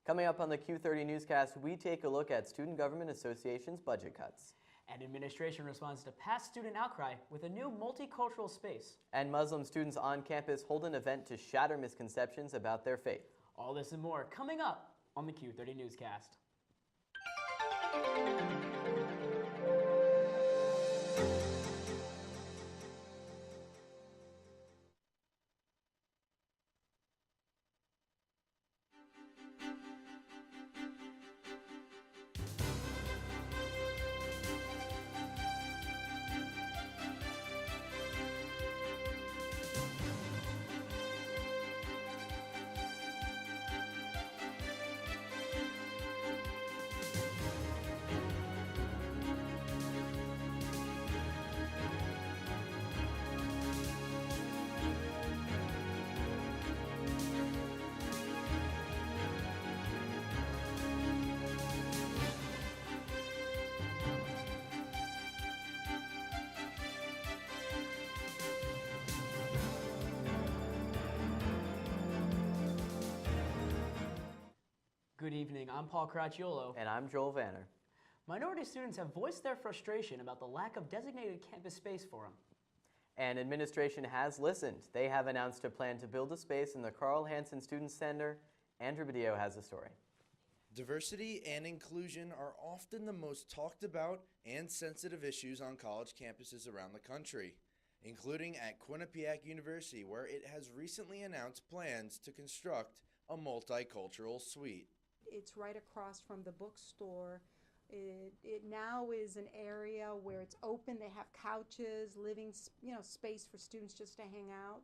Coming up on the Q30 Newscast, we take a look at Student Government Association's budget cuts. And administration responds to past student outcry with a new multicultural space. And Muslim students on campus hold an event to shatter misconceptions about their faith. All this and more coming up on the Q30 Newscast. Good evening, I'm Paul Caracciolo. And I'm Joel Vanner. Minority students have voiced their frustration about the lack of designated campus space for them. And administration has listened. They have announced a plan to build a space in the Carl Hansen Student Center. Andrew Badillo has the story. Diversity and inclusion are often the most talked about and sensitive issues on college campuses around the country, including at Quinnipiac University, where it has recently announced plans to construct a multicultural suite. It's right across from the bookstore. It now is an area where it's open. They have couches, living, space for students just to hang out.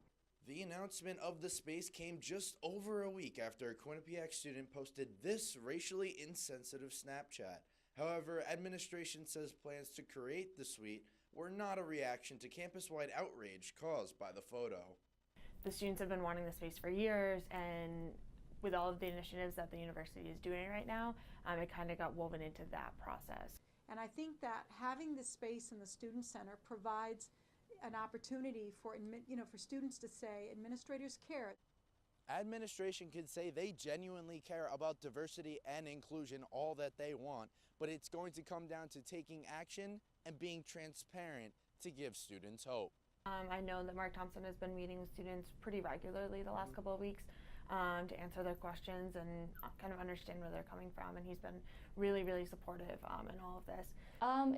The announcement of the space came just over a week after a Quinnipiac student posted this racially insensitive Snapchat. However, administration says plans to create the suite were not a reaction to campus-wide outrage caused by the photo. The students have been wanting the space for years, and with all of the initiatives that the university is doing right now, it kind of got woven into that process. And I think that having the space in the student center provides an opportunity for students to say administrators care. Administration could say they genuinely care about diversity and inclusion, all that they want, but it's going to come down to taking action and being transparent to give students hope. I know that Mark Thompson has been meeting with students pretty regularly the last couple of weeks to answer their questions and kind of understand where they're coming from, and he's been really, really supportive in all of this.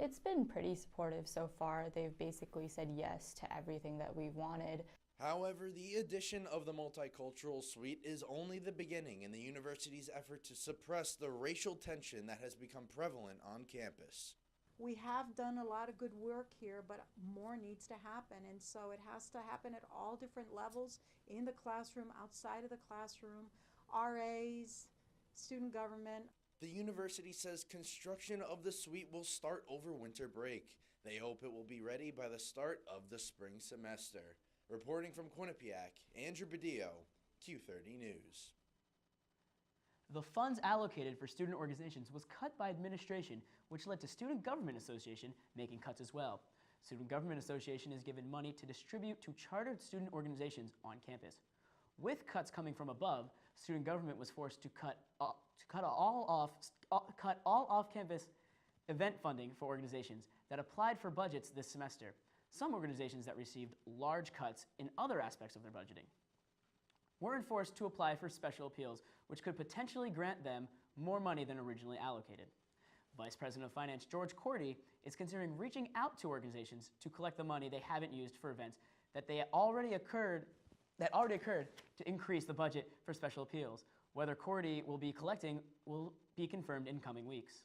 It's been pretty supportive so far. They've basically said yes to everything that we've wanted. However, the addition of the multicultural suite is only the beginning in the university's effort to suppress the racial tension that has become prevalent on campus. We have done a lot of good work here, but more needs to happen, and so it has to happen at all different levels, in the classroom, outside of the classroom, RAs, student government. The university says construction of the suite will start over winter break. They hope it will be ready by the start of the spring semester. Reporting from Quinnipiac, Andrew Badillo, Q30 News. The funds allocated for student organizations was cut by administration, which led to Student Government Association making cuts as well. Student Government Association is given money to distribute to chartered student organizations on campus. With cuts coming from above, student government was forced to cut all off-campus event funding for organizations that applied for budgets this semester. Some organizations that received large cuts in other aspects of their budgeting were forced to apply for special appeals, which could potentially grant them more money than originally allocated. Vice President of Finance George Cordy is considering reaching out to organizations to collect the money they haven't used for events that already occurred to increase the budget for special appeals. Whether Cordy will be collecting will be confirmed in coming weeks.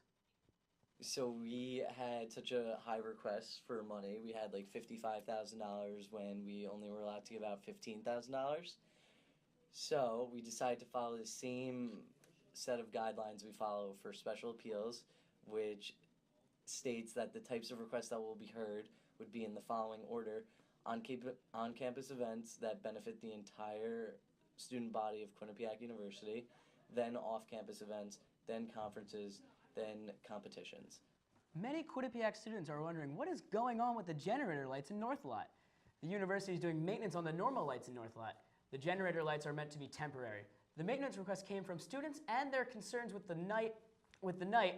So we had such a high request for money. We had like $55,000 when we only were allowed to give out $15,000. So we decided to follow the same set of guidelines we follow for special appeals, which states that the types of requests that will be heard would be in the following order: on-campus events that benefit the entire student body of Quinnipiac University, then off-campus events, then conferences, then competitions. Many Quinnipiac students are wondering what is going on with the generator lights in North Lot. The university is doing maintenance on the normal lights in North Lot. The generator lights are meant to be temporary. The maintenance request came from students and their concerns with the night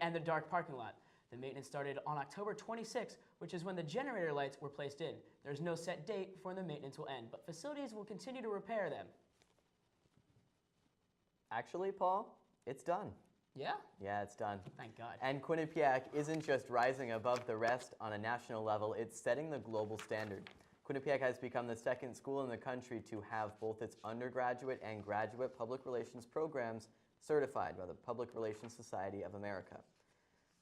and the dark parking lot. The maintenance started on October 26, which is when the generator lights were placed in. There's no set date for when the maintenance will end, but facilities will continue to repair them. Actually, Paul, it's done. Yeah? Yeah, it's done. Thank God. And Quinnipiac isn't just rising above the rest on a national level, it's setting the global standard. Quinnipiac has become the second school in the country to have both its undergraduate and graduate public relations programs certified by the Public Relations Society of America.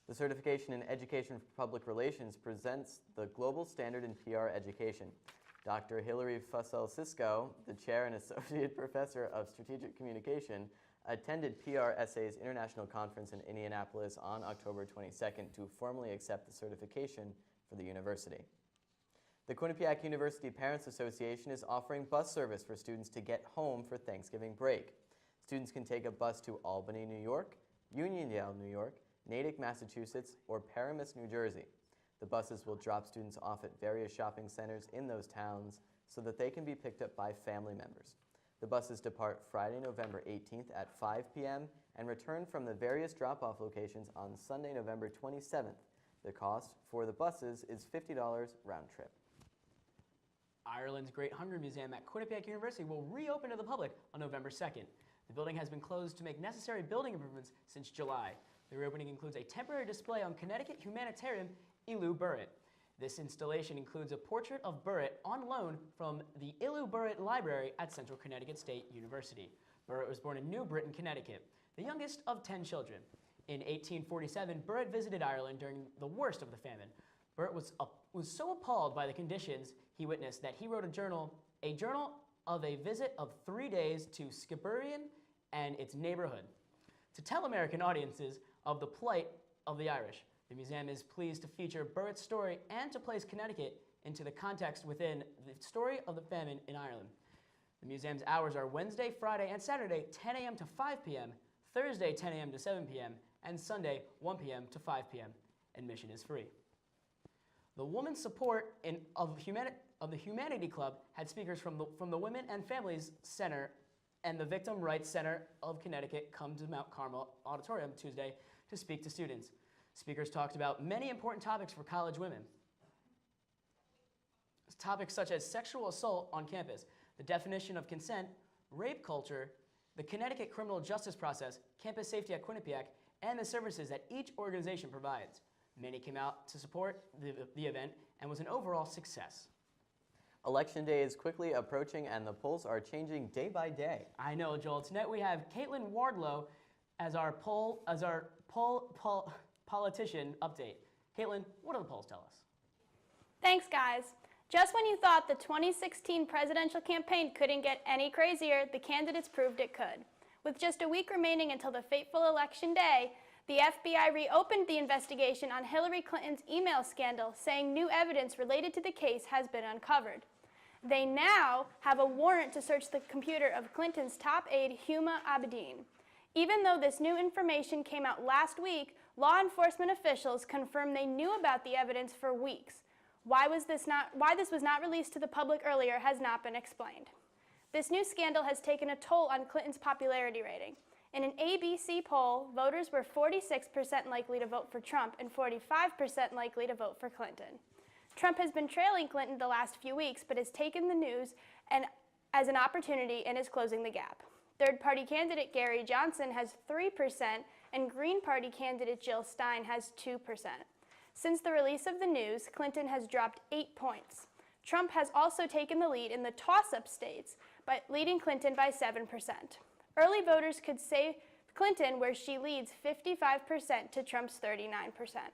The certification in Education for Public Relations presents the global standard in PR education. Dr. Hilary Fussell-Cisco, the chair and associate professor of strategic communication, attended PRSA's International Conference in Indianapolis on October 22nd to formally accept the certification for the university. The Quinnipiac University Parents Association is offering bus service for students to get home for Thanksgiving break. Students can take a bus to Albany, New York, Uniondale, New York, Natick, Massachusetts, or Paramus, New Jersey. The buses will drop students off at various shopping centers in those towns so that they can be picked up by family members. The buses depart Friday, November 18th at 5 p.m. and return from the various drop-off locations on Sunday, November 27th. The cost for the buses is $50 round trip. Ireland's Great Hunger Museum at Quinnipiac University will reopen to the public on November 2nd. The building has been closed to make necessary building improvements since July. The reopening includes a temporary display on Connecticut humanitarian Ilu Burritt. This installation includes a portrait of Burritt on loan from the Ilu Burritt Library at Central Connecticut State University. Burritt was born in New Britain, Connecticut, the youngest of 10 children. In 1847, Burritt visited Ireland during the worst of the famine. Burritt was so appalled by the conditions he witnessed that he wrote a journal of a visit of 3 days to Skibbereen and its neighborhood to tell American audiences of the plight of the Irish. The museum is pleased to feature Burritt's story and to place Connecticut into the context within the story of the famine in Ireland. The museum's hours are Wednesday, Friday, and Saturday, 10 a.m. to 5 p.m., Thursday, 10 a.m. to 7 p.m., and Sunday, 1 p.m. to 5 p.m. Admission is free. The Women's Support of the Humanity Club had speakers from the Women and Families Center and the Victim Rights Center of Connecticut come to Mount Carmel Auditorium Tuesday to speak to students. Speakers talked about many important topics for college women. Topics such as sexual assault on campus, the definition of consent, rape culture, the Connecticut criminal justice process, campus safety at Quinnipiac, and the services that each organization provides. Many came out to support the event and was an overall success. Election day is quickly approaching and the polls are changing day by day. I know, Joel. Tonight we have Caitlin Wardlow as our politician update. Caitlin, what do the polls tell us? Thanks, guys. Just when you thought the 2016 presidential campaign couldn't get any crazier, the candidates proved it could. With just a week remaining until the fateful election day, the FBI reopened the investigation on Hillary Clinton's email scandal, saying new evidence related to the case has been uncovered. They now have a warrant to search the computer of Clinton's top aide, Huma Abedin. Even though this new information came out last week, law enforcement officials confirmed they knew about the evidence for weeks. Why this was not released to the public earlier has not been explained. This new scandal has taken a toll on Clinton's popularity rating. In an ABC poll, voters were 46% likely to vote for Trump and 45% likely to vote for Clinton. Trump has been trailing Clinton the last few weeks, but has taken the news as an opportunity and is closing the gap. Third-party candidate Gary Johnson has 3%, and Green Party candidate Jill Stein has 2%. Since the release of the news, Clinton has dropped 8 points. Trump has also taken the lead in the toss-up states, leading Clinton by 7%. Early voters could say Clinton, where she leads 55% to Trump's 39%.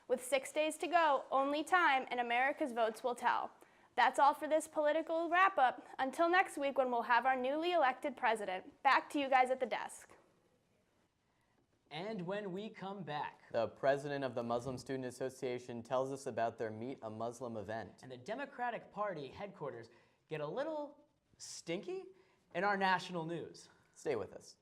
With 6 days to go, only time and America's votes will tell. That's all for this political wrap-up. Until next week when we'll have our newly elected president. Back to you guys at the desk. And when we come back, the president of the Muslim Student Association tells us about their Meet a Muslim event. And the Democratic Party headquarters get a little stinky in our national news. Stay with us.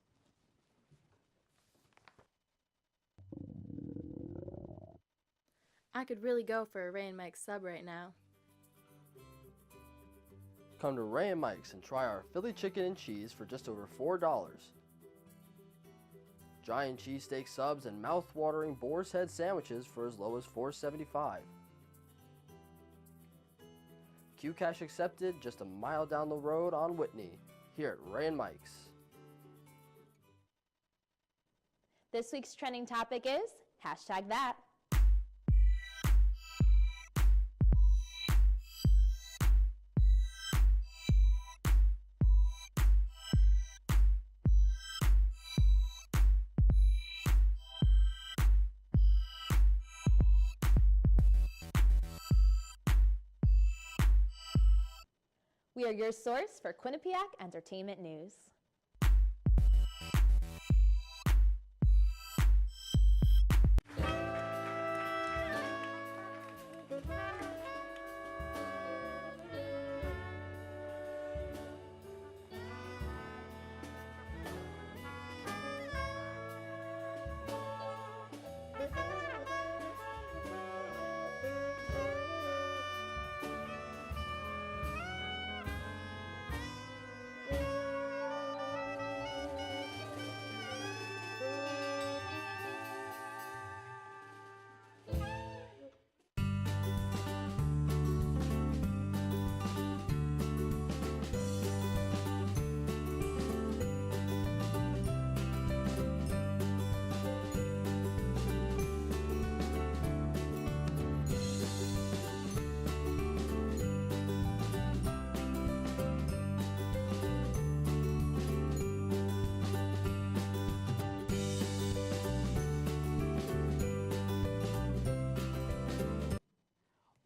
I could really go for a Ray and Mike's sub right now. Come to Ray and Mike's and try our Philly chicken and cheese for just over $4. giant cheesesteak subs, and mouth-watering boar's head sandwiches for as low as $4.75. Qcash accepted just a mile down the road on Whitney, here at Ray and Mike's. This week's trending topic is #that. We are your source for Quinnipiac entertainment news.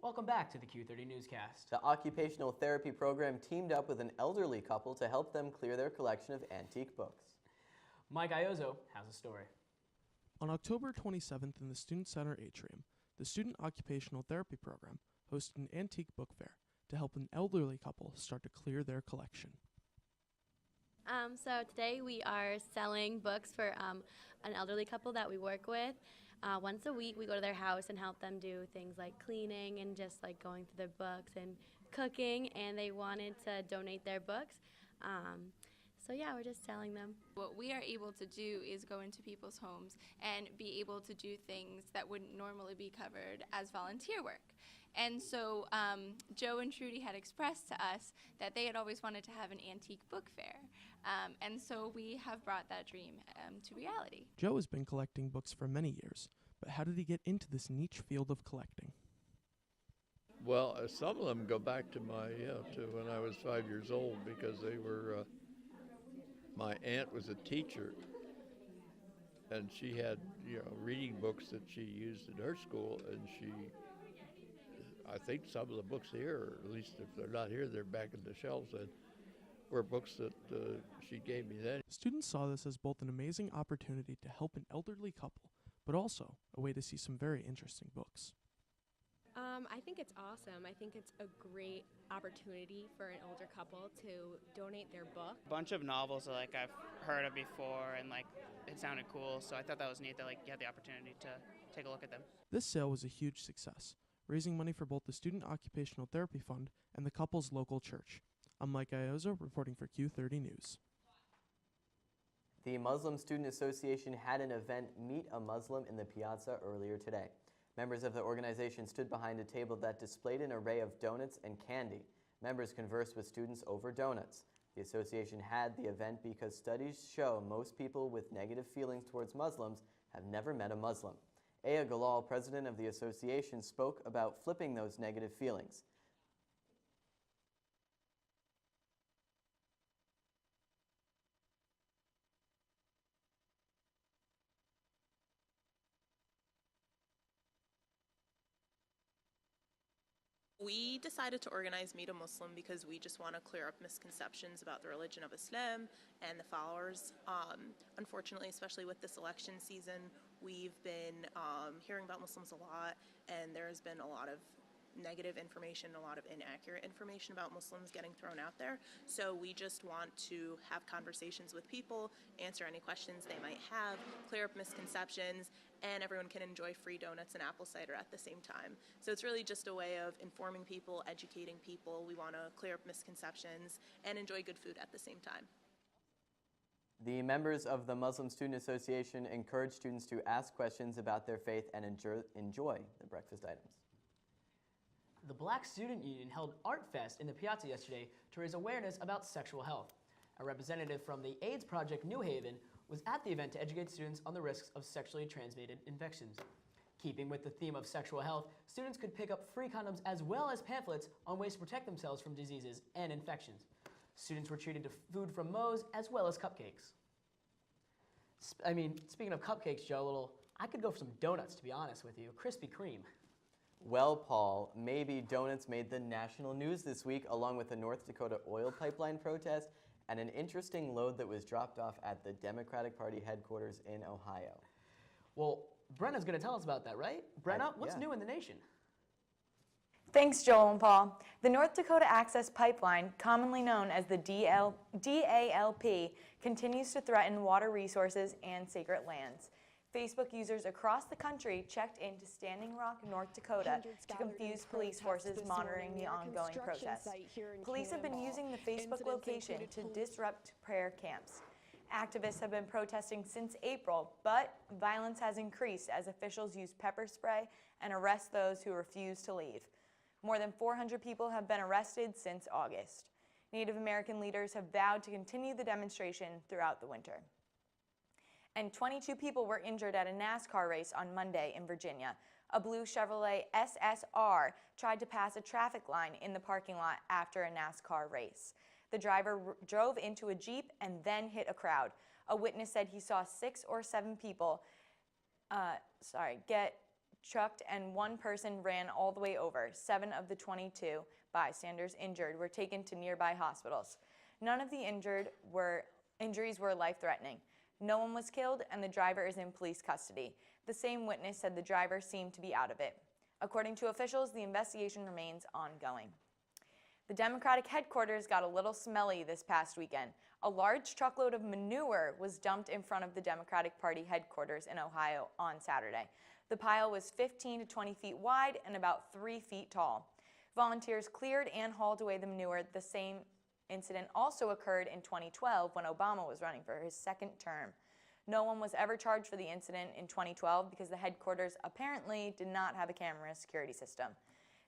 Welcome back to the Q30 Newscast. The occupational therapy program teamed up with an elderly couple to help them clear their collection of antique books. Mike Iozzo has a story. On October 27th in the Student Center atrium, the Student Occupational Therapy Program hosted an antique book fair to help an elderly couple start to clear their collection. So today we are selling books for an elderly couple that we work with. Once a week we go to their house and help them do things like cleaning and just like going through their books and cooking, and they wanted to donate their books. So yeah, we're just selling them. What we are able to do is go into people's homes and be able to do things that wouldn't normally be covered as volunteer work. And so Joe and Trudy had expressed to us that they had always wanted to have an antique book fair. And so we have brought that dream to reality. Joe has been collecting books for many years, but how did he get into this niche field of collecting? Well, some of them go back to to when I was 5 years old, because they were, my aunt was a teacher, and she had, reading books that she used in her school, and I think some of the books here, or at least if they're not here, they're back in the shelves, and were books that she gave me then. Students saw this as both an amazing opportunity to help an elderly couple, but also a way to see some very interesting books. I think it's awesome. I think it's a great opportunity for an older couple to donate their book. A bunch of novels that I've heard of before, and it sounded cool, so I thought that was neat that you had the opportunity to take a look at them. This sale was a huge success, raising money for both the Student Occupational Therapy Fund and the couple's local church. I'm Mike Iozzo reporting for Q30 News. The Muslim Student Association had an event, Meet a Muslim, in the piazza earlier today. Members of the organization stood behind a table that displayed an array of donuts and candy. Members conversed with students over donuts. The association had the event because studies show most people with negative feelings towards Muslims have never met a Muslim. Aya Galal, president of the association, spoke about flipping those negative feelings. We decided to organize Meet a Muslim because we just want to clear up misconceptions about the religion of Islam and the followers. Unfortunately, especially with this election season, we've been hearing about Muslims a lot, and there's been a lot of negative information, a lot of inaccurate information about Muslims getting thrown out there. So we just want to have conversations with people, answer any questions they might have, clear up misconceptions, and everyone can enjoy free donuts and apple cider at the same time. So it's really just a way of informing people, educating people. We want to clear up misconceptions and enjoy good food at the same time. The members of the Muslim Student Association encourage students to ask questions about their faith and enjoy the breakfast items. The Black Student Union held Art Fest in the Piazza yesterday to raise awareness about sexual health. A representative from the AIDS Project New Haven was at the event to educate students on the risks of sexually transmitted infections. Keeping with the theme of sexual health, students could pick up free condoms as well as pamphlets on ways to protect themselves from diseases and infections. Students were treated to food from Moe's as well as cupcakes. Speaking of cupcakes, Joe, I could go for some donuts, to be honest with you. Krispy Kreme. Well, Paul, maybe donuts made the national news this week, along with the North Dakota oil pipeline protest and an interesting load that was dropped off at the Democratic Party headquarters in Ohio. Well, Brenna's going to tell us about that, right? Brenna, what's new in the nation? Thanks, Joel and Paul. The North Dakota Access Pipeline, commonly known as the DALP, continues to threaten water resources and sacred lands. Facebook users across the country checked into Standing Rock, North Dakota to confuse police forces monitoring the ongoing protests. Police have been using the Facebook location to disrupt prayer camps. Activists have been protesting since April, but violence has increased as officials use pepper spray and arrest those who refuse to leave. More than 400 people have been arrested since August. Native American leaders have vowed to continue the demonstration throughout the winter. And 22 people were injured at a NASCAR race on Monday in Virginia. A blue Chevrolet SSR tried to pass a traffic line in the parking lot after a NASCAR race. The driver drove into a Jeep and then hit a crowd. A witness said he saw 6 or 7 people get trucked and one person ran all the way over. 7 of the 22 bystanders injured were taken to nearby hospitals. None of the injuries were life-threatening. No one was killed and the driver is in police custody. The same witness said the driver seemed to be out of it. According to officials, the investigation remains ongoing. The Democratic headquarters got a little smelly this past weekend. A large truckload of manure was dumped in front of the Democratic Party headquarters in Ohio on Saturday. The pile was 15 to 20 feet wide and about 3 feet tall. Volunteers cleared and hauled away the manure. The same incident also occurred in 2012 when Obama was running for his second term. No one was ever charged for the incident in 2012 because the headquarters apparently did not have a camera security system.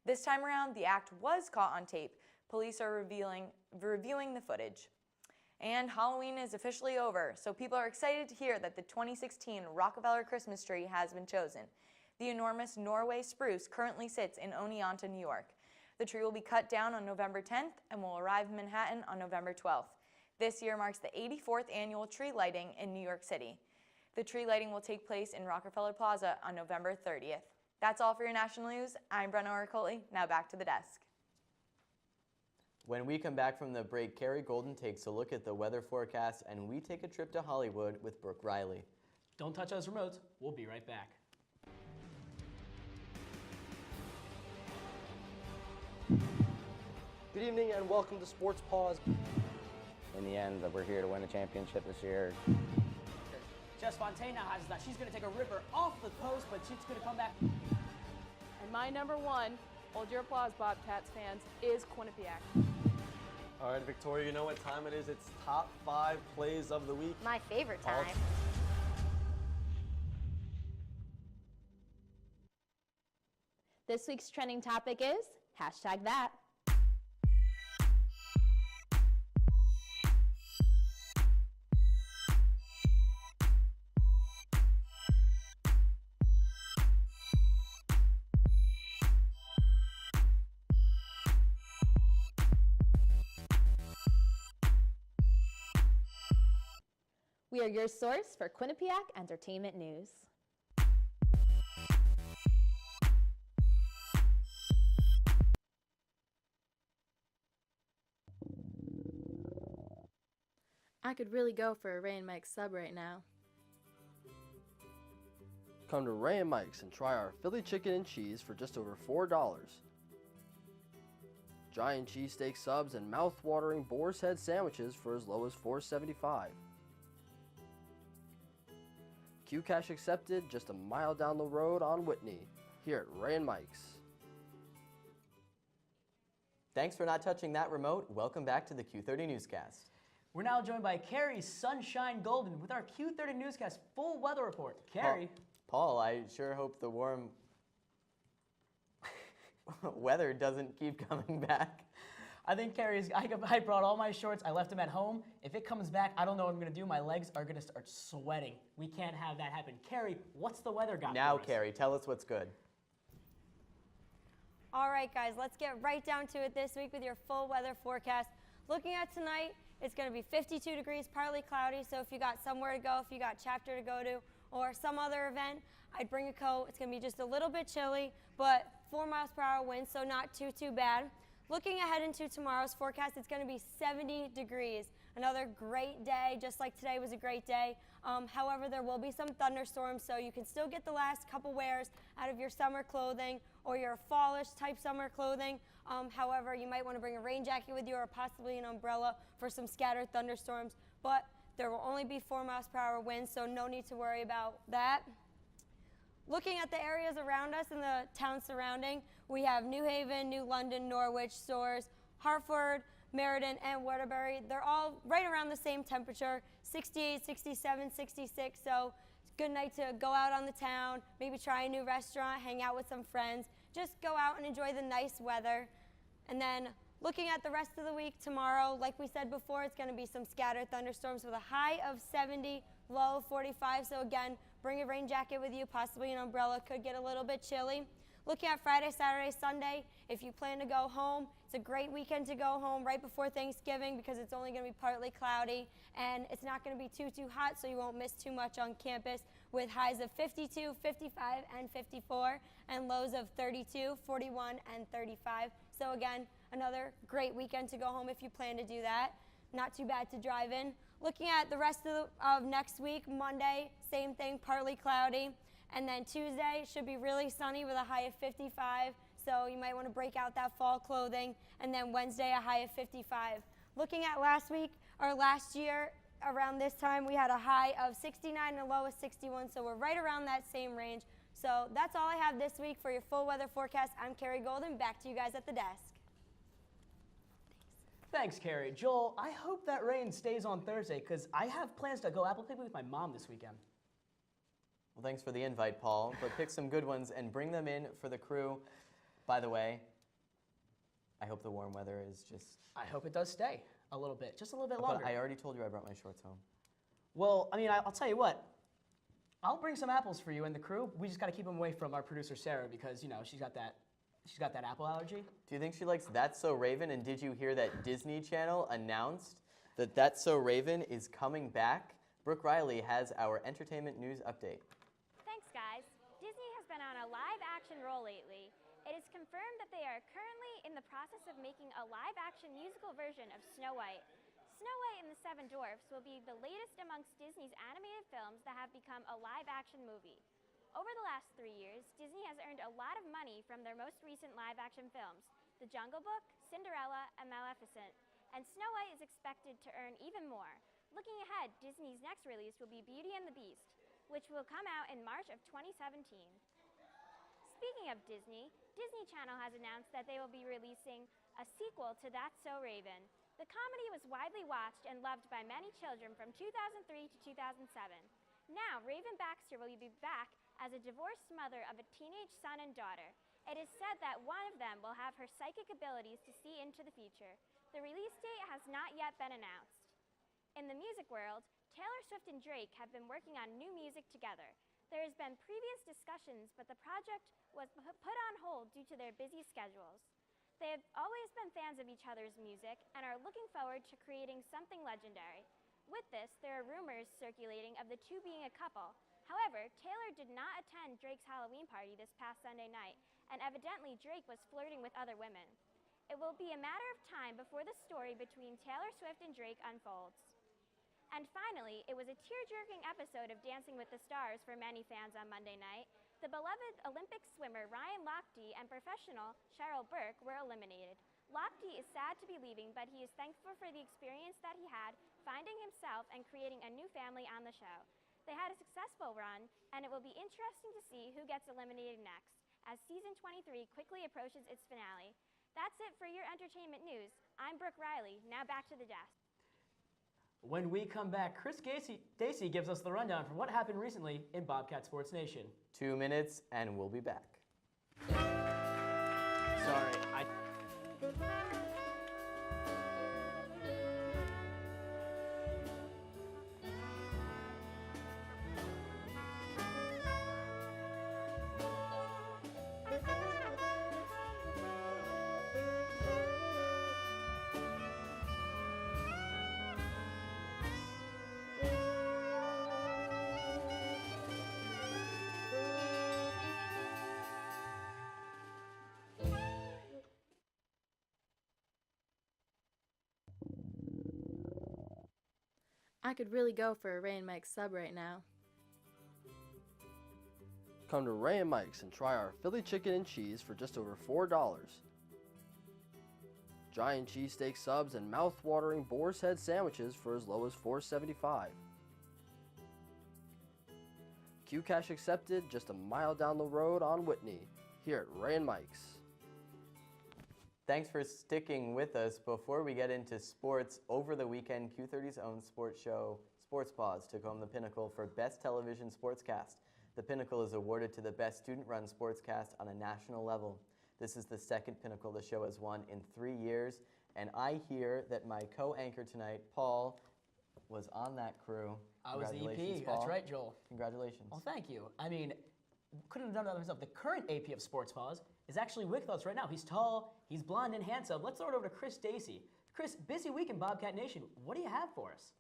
This time around, the act was caught on tape. Police are reviewing the footage. And Halloween is officially over, so people are excited to hear that the 2016 Rockefeller Christmas tree has been chosen. The enormous Norway spruce currently sits in Oneonta, New York. The tree will be cut down on November 10th and will arrive in Manhattan on November 12th. This year marks the 84th annual tree lighting in New York City. The tree lighting will take place in Rockefeller Plaza on November 30th. That's all for your national news. I'm Brenna Oricoli. Now back to the desk. When we come back from the break, Carrie Golden takes a look at the weather forecast and we take a trip to Hollywood with Brooke Riley. Don't touch those remotes. We'll be right back. Good evening and welcome to Sports Pause. In the end, we're here to win a championship this year. Jess Fontaine now has that. She's going to take a ripper off the post, but she's going to come back. And my number one, hold your applause, Bobcats fans, is Quinnipiac. All right, Victoria, you know what time it is? It's top 5 plays of the week. My favorite time. This week's trending topic is #that. We are your source for Quinnipiac entertainment news. I could really go for a Ray and Mike's sub right now. Come to Ray and Mike's and try our Philly chicken and cheese for just over $4. Giant cheesesteak subs and mouth-watering boar's head sandwiches for as low as $4.75. Q-Cash accepted just a mile down the road on Whitney, here at Ray and Mike's. Thanks for not touching that remote. Welcome back to the Q30 Newscast. We're now joined by Carrie Sunshine Golden with our Q30 Newscast full weather report. Carrie. Paul, I sure hope the warm weather doesn't keep coming back. I think Carrie's, I brought all my shorts, I left them at home. If it comes back, I don't know what I'm gonna do. My legs are gonna start sweating. We can't have that happen. Carrie, what's the weather got Now, for us? Carrie, tell us what's good. All right, guys, let's get right down to it this week with your full weather forecast. Looking at tonight, it's gonna be 52 degrees, partly cloudy, so if you got somewhere to go, if you got chapter to go to, or some other event, I'd bring a coat. It's gonna be just a little bit chilly, but 4 miles per hour wind, so not too bad. Looking ahead into tomorrow's forecast, it's going to be 70 degrees. Another great day, just like today was a great day. However, there will be some thunderstorms, so you can still get the last couple wears out of your summer clothing or your fallish type summer clothing. However, you might want to bring a rain jacket with you or possibly an umbrella for some scattered thunderstorms. But there will only be 4 miles per hour winds, so no need to worry about that. Looking at the areas around us and the towns surrounding, we have New Haven, New London, Norwich, Storrs, Hartford, Meriden, and Waterbury. They're all right around the same temperature, 68, 67, 66. So it's a good night to go out on the town, maybe try a new restaurant, hang out with some friends. Just go out and enjoy the nice weather. And then looking at the rest of the week tomorrow, like we said before, it's going to be some scattered thunderstorms with a high of 70, low 45. So again, bring a rain jacket with you, possibly an umbrella. Could get a little bit chilly. Looking at Friday, Saturday, Sunday, if you plan to go home, it's a great weekend to go home right before Thanksgiving because it's only going to be partly cloudy and it's not going to be too hot, so you won't miss too much on campus with highs of 52, 55, and 54 and lows of 32, 41, and 35. So again, another great weekend to go home if you plan to do that. Not too bad to drive in. Looking at the rest of next week, Monday, same thing, partly cloudy. And then Tuesday should be really sunny with a high of 55. So you might want to break out that fall clothing. And then Wednesday, a high of 55. Looking at last week, or last year, around this time, we had a high of 69 and a low of 61. So we're right around that same range. So that's all I have this week for your full weather forecast. I'm Carrie Golden. Back to you guys at the desk. Thanks, Carrie. Joel, I hope that rain stays on Thursday because I have plans to go apple picking with my mom this weekend. Well, thanks for the invite, Paul, but pick some good ones and bring them in for the crew. By the way, I hope the warm weather is just... I hope it does stay a little bit, just a little bit longer. But I already told you I brought my shorts home. Well, I mean, I'll tell you what. I'll bring some apples for you and the crew. We just got to keep them away from our producer, Sarah, because, you know, she's got that apple allergy. Do you think she likes That's So Raven? And did you hear that Disney Channel announced that That's So Raven is coming back? Brooke Riley has our entertainment news update. Thanks, guys. Disney has been on a live-action roll lately. It is confirmed that they are currently in the process of making a live-action musical version of Snow White. Snow White and the Seven Dwarfs will be the latest amongst Disney's animated films that have become a live-action movie. Over the last 3 years, Disney has earned a lot of money from their most recent live-action films, The Jungle Book, Cinderella, and Maleficent, and Snow White is expected to earn even more. Looking ahead, Disney's next release will be Beauty and the Beast, which will come out in March of 2017. Speaking of Disney, Disney Channel has announced that they will be releasing a sequel to That's So Raven. The comedy was widely watched and loved by many children from 2003 to 2007. Now, Raven Baxter will be back as a divorced mother of a teenage son and daughter. It is said that one of them will have her psychic abilities to see into the future. The release date has not yet been announced. In the music world, Taylor Swift and Drake have been working on new music together. There has been previous discussions, but the project was put on hold due to their busy schedules. They have always been fans of each other's music and are looking forward to creating something legendary. With this, there are rumors circulating of the two being a couple. However, Taylor did not attend Drake's Halloween party this past Sunday night, and evidently Drake was flirting with other women. It will be a matter of time before the story between Taylor Swift and Drake unfolds. And finally, it was a tear-jerking episode of Dancing with the Stars for many fans on Monday night. The beloved Olympic swimmer Ryan Lochte and professional Cheryl Burke were eliminated. Lochte is sad to be leaving, but he is thankful for the experience that he had, finding himself and creating a new family on the show. They had a successful run, and it will be interesting to see who gets eliminated next, as season 23 quickly approaches its finale. That's it for your entertainment news. I'm Brooke Riley. Now back to the desk. When we come back, Chris Dacey gives us the rundown for what happened recently in Bobcat Sports Nation. 2 minutes, and we'll be back. Sorry, I could really go for a Ray and Mike sub right now. Come to Ray and Mike's and try our Philly chicken and cheese for just over $4. Giant cheesesteak subs and mouth-watering boar's head sandwiches for as low as $4.75. Q Cash accepted just a mile down the road on Whitney, here at Ray and Mike's. Thanks for sticking with us. Before we get into sports, over the weekend, Q30's own sports show, Sports Pause, took home the pinnacle for Best Television Sportscast. The pinnacle is awarded to the best student-run sportscast on a national level. This is the second pinnacle the show has won in 3 years, and I hear that my co-anchor tonight, Paul, was on that crew. I was the Congratulations, EP. Paul. That's right, Joel. Congratulations. Well, thank you. I mean, couldn't have done it myself. The current AP of Sports Pause is actually with us right now. He's tall, he's blonde and handsome. Let's throw it over to Chris Dacey. Chris, busy week in Bobcat Nation. What do you have for us?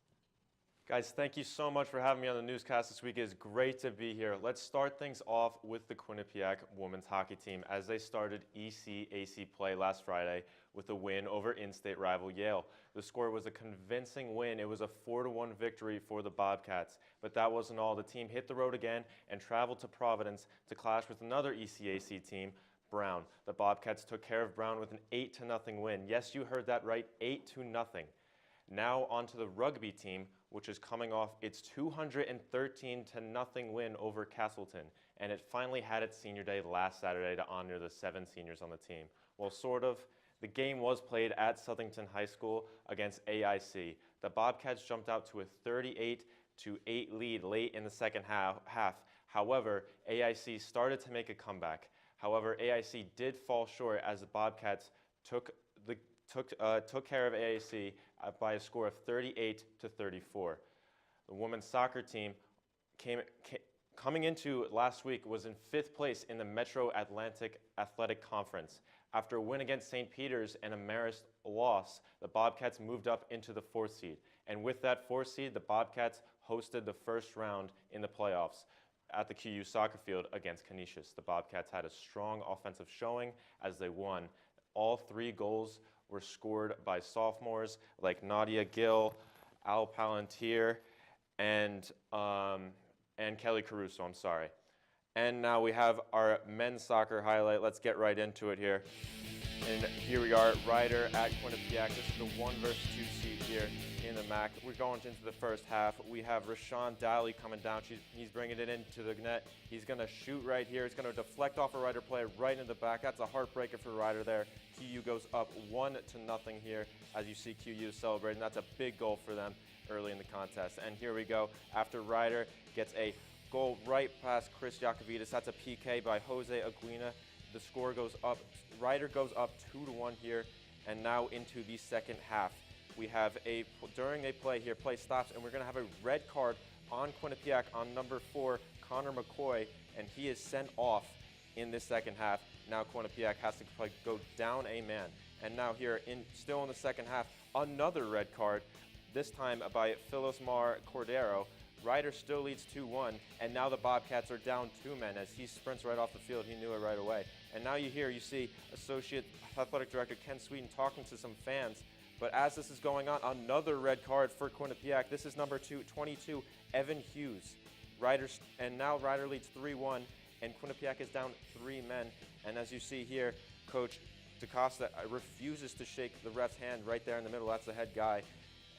Guys, thank you so much for having me on the newscast this week. It is great to be here. Let's start things off with the Quinnipiac women's hockey team as they started ECAC play last Friday with a win over in-state rival Yale. The score was a convincing win. It was a 4-1 victory for the Bobcats. But that wasn't all. The team hit the road again and traveled to Providence to clash with another ECAC team, Brown. The Bobcats took care of Brown with an 8-0 win. Yes, you heard that right, 8-0. Now onto the rugby team, which is coming off its 213-0 win over Castleton. And it finally had its senior day last Saturday to honor the 7 seniors on the team. Well, sort of. The game was played at Southington High School against AIC. The Bobcats jumped out to a 38-8 lead late in the second half. However, AIC started to make a comeback. However, AIC did fall short as the Bobcats took care of AIC by a score of 38-34. The women's soccer team coming into last week was in 5th place in the Metro Atlantic Athletic Conference. After a win against St. Peter's and a Marist loss, the Bobcats moved up into the 4th seed. And with that 4th seed, the Bobcats hosted the first round in the playoffs at the QU soccer field against Canisius. The Bobcats had a strong offensive showing as they won. All 3 goals were scored by sophomores like Nadia Gill, Al Palantir, and Kelly Caruso, I'm sorry. And now we have our men's soccer highlight. Let's get right into it here. And here we are, Ryder at Quinnipiac. This is the 1 versus 2 seed here in the MAC. We're going into the first half. We have Rashawn Daly coming down. He's bringing it into the net. He's going to shoot right here. It's going to deflect off a Ryder player right in the back. That's a heartbreaker for Ryder there. QU goes up 1-0 here as you see QU celebrating. That's a big goal for them early in the contest. And here we go. After Ryder gets a goal right past Chris Yakovides. That's a PK by Jose Aguina. The score goes up. Ryder goes up 2-1 here. And now into the second half. We have during a play here, play stops, and we're going to have a red card on Quinnipiac on number 4, Connor McCoy, and he is sent off in this second half. Now Quinnipiac has to go down a man. And now here, still in the second half, another red card, this time by Filosmar Cordero. Ryder still leads 2-1, and now the Bobcats are down 2 men as he sprints right off the field. He knew it right away. And now you see Associate Athletic Director Ken Sweden talking to some fans. But as this is going on, another red card for Quinnipiac. This is number 22, Evan Hughes. Now Ryder leads 3-1, and Quinnipiac is down 3 men. And as you see here, Coach DaCosta refuses to shake the ref's hand right there in the middle. That's the head guy.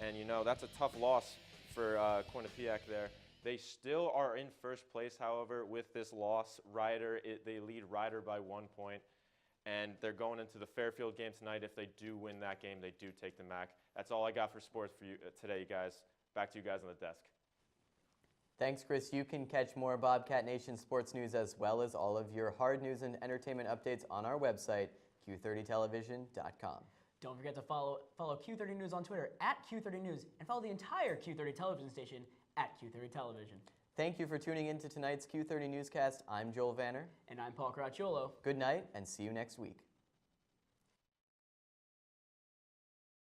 And that's a tough loss for Quinnipiac there. They still are in first place, however, with this loss. They lead Ryder by 1 point. And they're going into the Fairfield game tonight. If they do win that game, they do take the MAC. That's all I got for sports for you today, you guys. Back to you guys on the desk. Thanks, Chris. You can catch more Bobcat Nation sports news as well as all of your hard news and entertainment updates on our website, Q30television.com. Don't forget to follow Q30 News on Twitter at Q30 News and follow the entire Q30 television station at Q30 Television. Thank you for tuning in to tonight's Q30 Newscast. I'm Joel Vanner. And I'm Paul Caracciolo. Good night and see you next week.